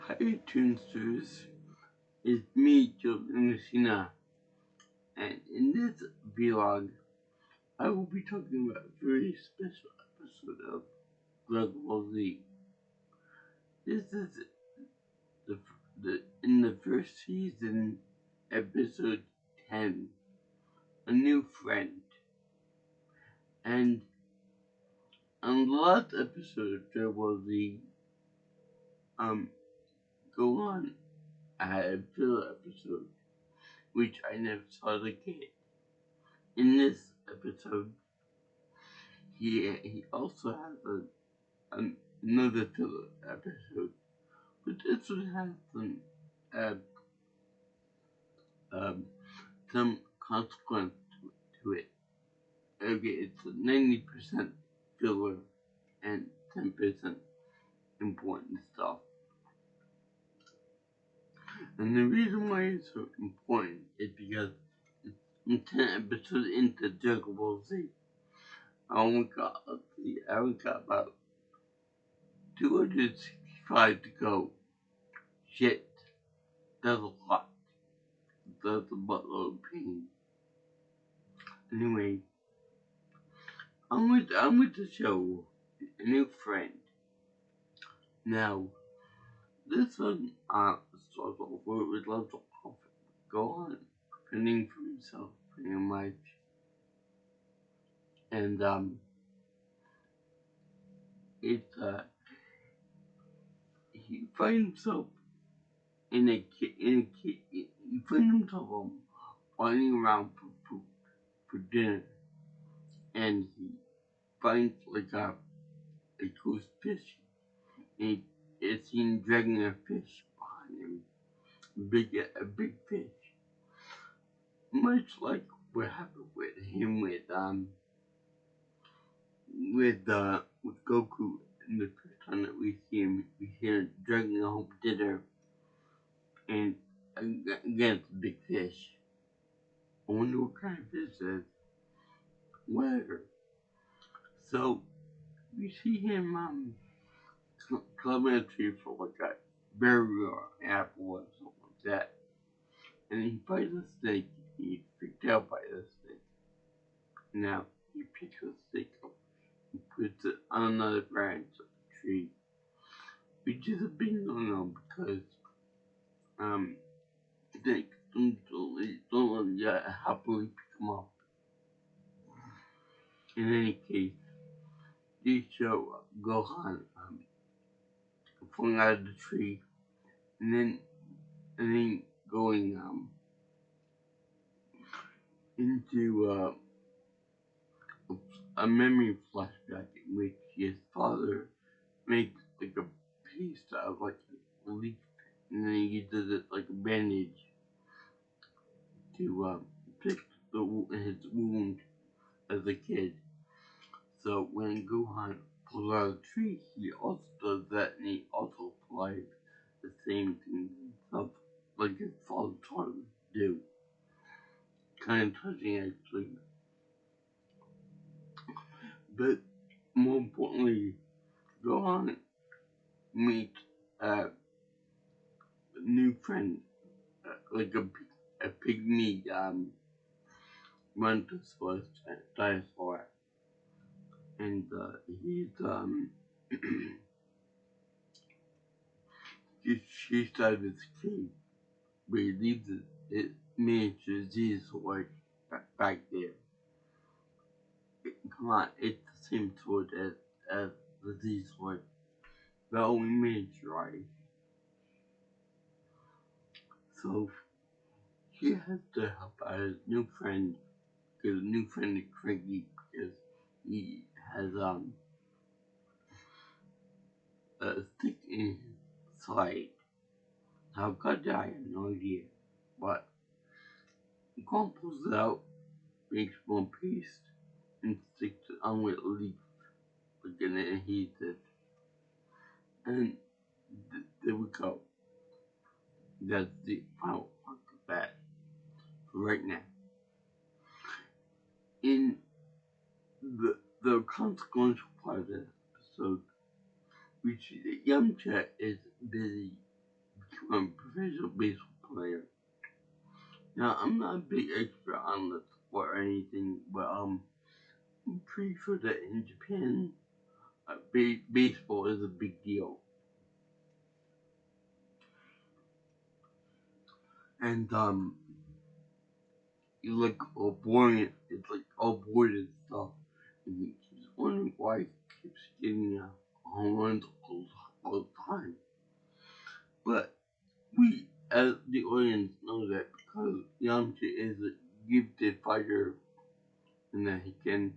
Hi Tunsters, it's me, Landriscina, and in this vlog, I will be talking about a very special episode of Dragon Ball Z. This is in the first season, episode 10, A New Friend. And on the last episode of Dragon Ball Z, Gohan had a filler episode, which I never saw the kid. In this episode, he also has another filler episode, but this one has some consequence to it. Okay, it's 90% filler and 10% important stuff. And the reason why it's so important is because in 10 episodes into Dragon Ball Z, I only got about 265 to go. Shit, that's a lot. That's a buttload of pain. Anyway, I'm with the show A New Friend. Now, this one starts off with lots of Gohan fending for himself pretty much. And he finds himself he finds himself running around for dinner, and he finds like a ghost fish, and it's seen dragging a fish behind him, a big fish, much like what happened with him with Goku. In the first time that we see him dragging a whole dinner, and again it's a big fish. I wonder what kind of fish it is. Whatever. So we see him climbing a tree for like a berry or apple or something like that, and he finds a snake. He's freaked out by the snake. Now he picks the snake up and puts it on another branch of the tree, which is a big no-no because snakes don't happily pick them up. In any case, they show Gohan falling out of the tree, and then going into a memory flashback in which his father makes like a paste out of like a leaf, and then he uses it like a bandage to fix his wound as a kid. So when Gohan pulls out of the tree, he also does that, and he also applies the same thing himself, like his father taught him to do. Kind of touching, actually. But more importantly, Gohan meets a new friend, like a pygmy Landriscina dinosaur, and she's out of his cave, where he leaves his miniature Z-sword back there. Come on, it's the same sword as the Z-sword, but only miniaturized. So he has to help out his new friend, because his new friend is cranky because he has a stick in his side. How got that? I have no idea. But Gohan pulls it out, makes one paste, and sticks it on with a leaf, like an adhesive. And there we go. That's the final part of that for right now. In the consequential part of the episode, we see that Yamcha is busy become a professional baseball player. Now, I'm not a big expert on the sport or anything, but I'm pretty sure that in Japan, baseball is a big deal. And you like all boring, it's like all bored and stuff. And he keeps wondering why he keeps getting home runs all the time. But we, as the audience, know that because Yamcha is a gifted fighter and that he can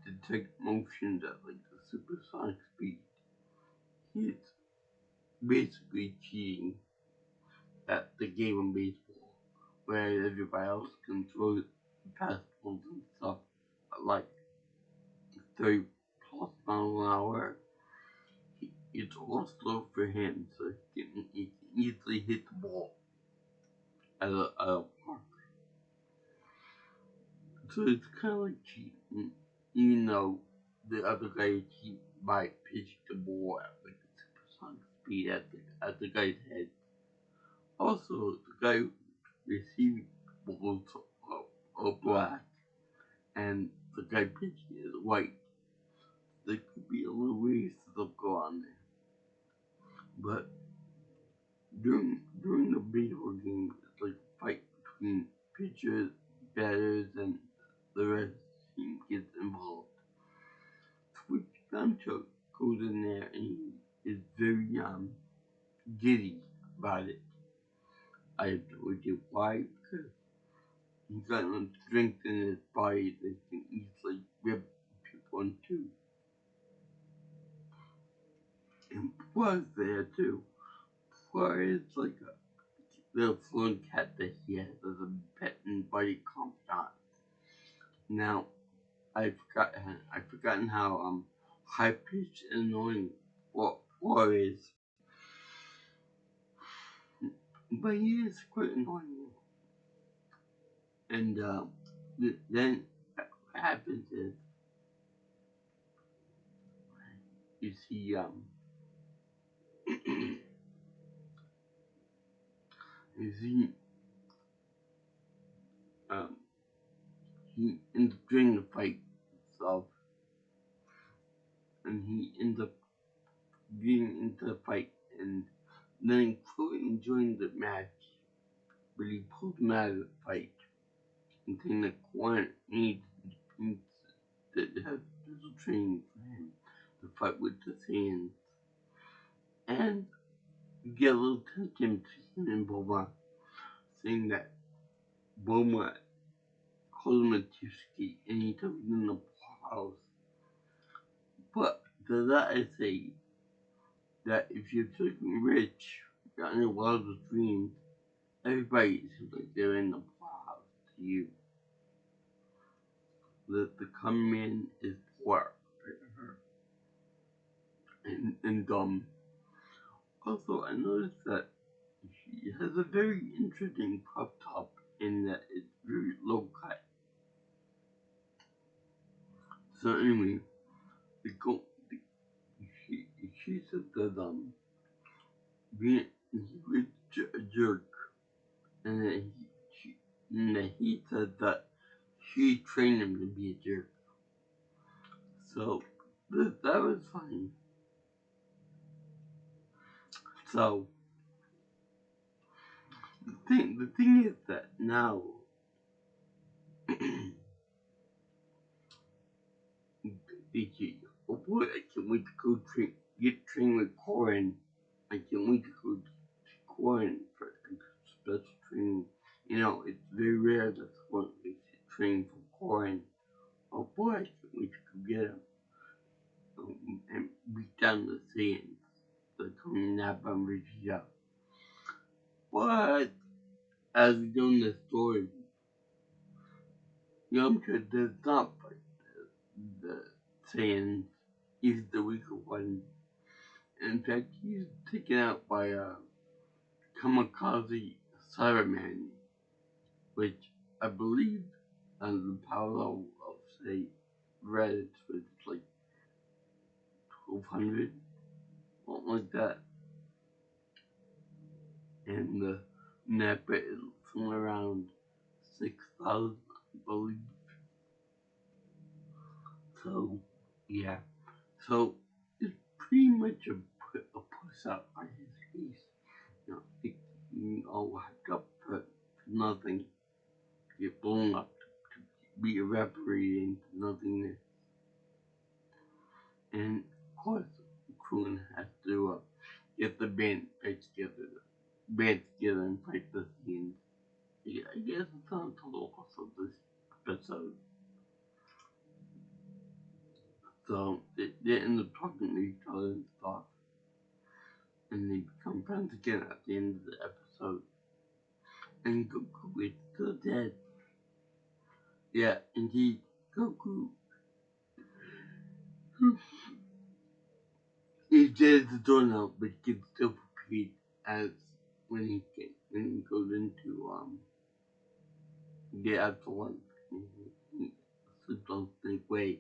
detect motions at like the supersonic speed, he's basically cheating at the game of baseball, whereas everybody else can throw fastballs and stuff at like 30 plus miles an hour. It's all slow for him, so he can easily hit the ball at a park. So it's kind of like cheating, even though the other guy cheat by pitching the ball at like a supersonic speed at the guy's head. Also, the guy receiving balls are black, and the guy pitching is white. There could be a little racism go on there. But during the baseball game, it's like a fight between pitchers, batters, and the rest of the team gets involved. Which Sancho goes in there and he is very giddy about it. I have no idea why, because he's got enough strength in his body that he can easily rip people in two. And Pooh's there too. Pooh is like a little flown cat that he has as a pet and buddy confidant. Now, I've forgotten how high pitched and annoying Pooh is. But he is quite annoying. And then what happens is you see you see um he ends up doing the fight itself, and he ends up getting into the fight and then enjoying the match, but he pulls him out of the fight and saying that Quan needs that have special training for him to fight with the Saiyans. And you get a little tension between him and Bulma, saying that Bulma called him a Tsuki and he took him in the house. But to that I say that if you're taking rich, you're in your wildest dreams, everybody seems like they're in the house to you. The common man is poor. And also I noticed that she has a very interesting crop top in that it's very low cut. So anyway, the go she said that he was a jerk, and that he said that she trained him to be a jerk. So that was fine. So the thing is that now Ichi, oh boy, I can't wait to go get trained with Corin. I can't wait to go to Corin for like, special training. You know, it's very rare that someone gets trained from Corin. Oh boy, I can't wait to go get him and beat down the Saiyans that come in that Vegeta. But as we know in the story, Yamcha does not fight the Saiyans. He's the weaker one. In fact, he's taken out by a kamikaze Cyberman, which I believe the power of say Reddit was like 1200, something like that. and the NEPA is somewhere around 6,000, I believe. So, yeah. So, it's pretty much a push out on his face. You all hyped up for nothing, get blown up to be evaporated into nothingness. And of course, Krillin has to get the band together and fight the scenes. Yeah, I guess it's not the locus of this episode. So they end up talking to each other and stuff, and they become friends again at the end of the episode. And Goku is still dead. Yeah, indeed, Goku is dead as a doorknob, but he can still repeat as when he goes into the S01. He slips on Snake Way,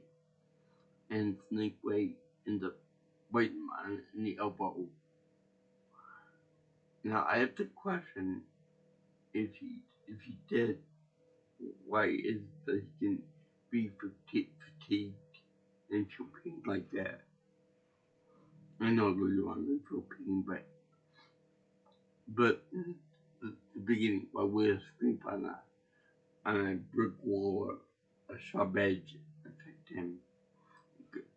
and Snake Way ends up biting him in the elbow. Now I have to question if he did, why is it that he can be fatigued and feel pain like that? I know you want to feel pain, but in the beginning, while we're screaming on a brick wall or a sharp edge affect him,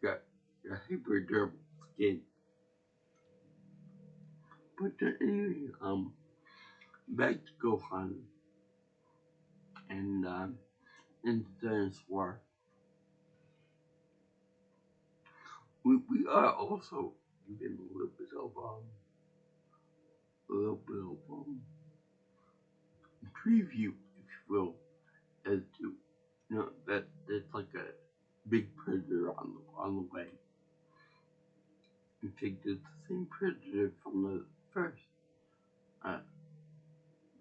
got hyper durable skin. But anyway, back to Gohan and in the dinosaur. We are also given a little bit of preview, if you will, as to that it's like a big predator on the way. In fact, it's the same predator from the first uh,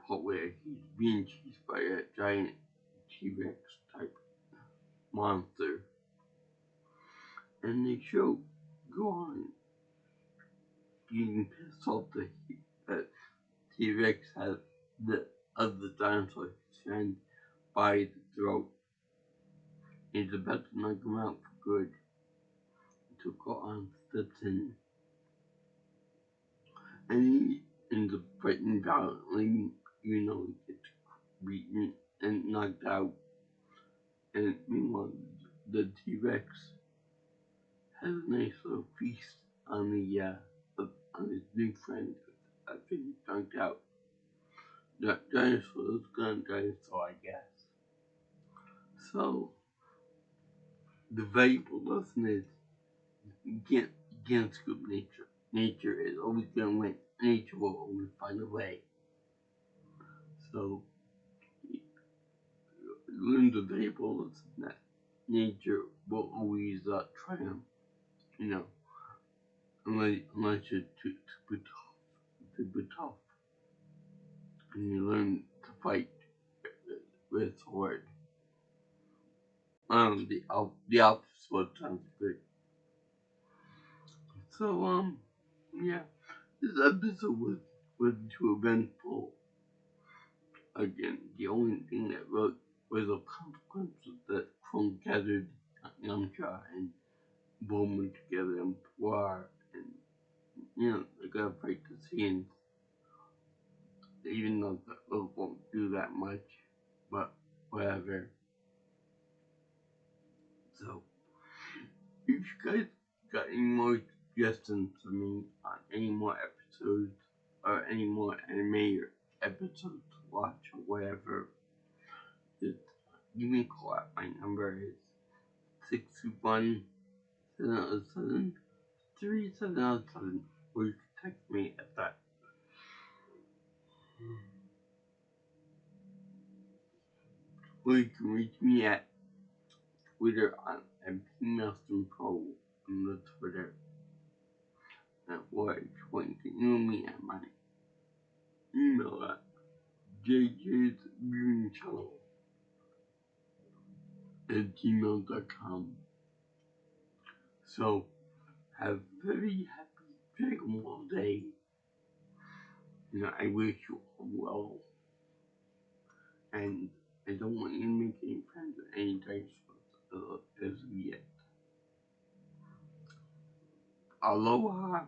part where he's being chased by a giant T-Rex type monster, and they show Gohan getting pissed off that T-Rex has the other dinosaur stand by the throat. He's about to knock him out for good. To Gohan steps in, and he ends up fighting violently. He gets beaten and knocked out. And meanwhile, the T-Rex has a nice little feast on on his new friend after he knocked out. That dinosaur is gone dinosaur, I guess. So the valuable lesson is you can't scoop nature. Nature is always gonna win. Nature will always find a way. So you learn the valuable lesson that nature will always triumph. You know, unless you're too tough, and you learn to fight with a sword. The alpha sword sounds good. So yeah, this episode was too eventful. Again, the only thing that was a consequence was that Krone gathered Yamcha and Bulma together in war, and they gotta fight the scenes, even though the book won't do that much, but whatever. So, if you guys got any more suggestions for me on any more episodes or any more anime episodes to watch or whatever, just give me a call. My number is 621-707-3707, or you can text me at that. Or you can reach me at Twitter at PMailstonPro on the Twitter. Or if you want, you can email me at my email at jjsviewingchannel@gmail.com. So, have a very happy Dragon Ball Day. I wish you well, and I don't want you to make any friends with any dinosaurs as of yet. Aloha.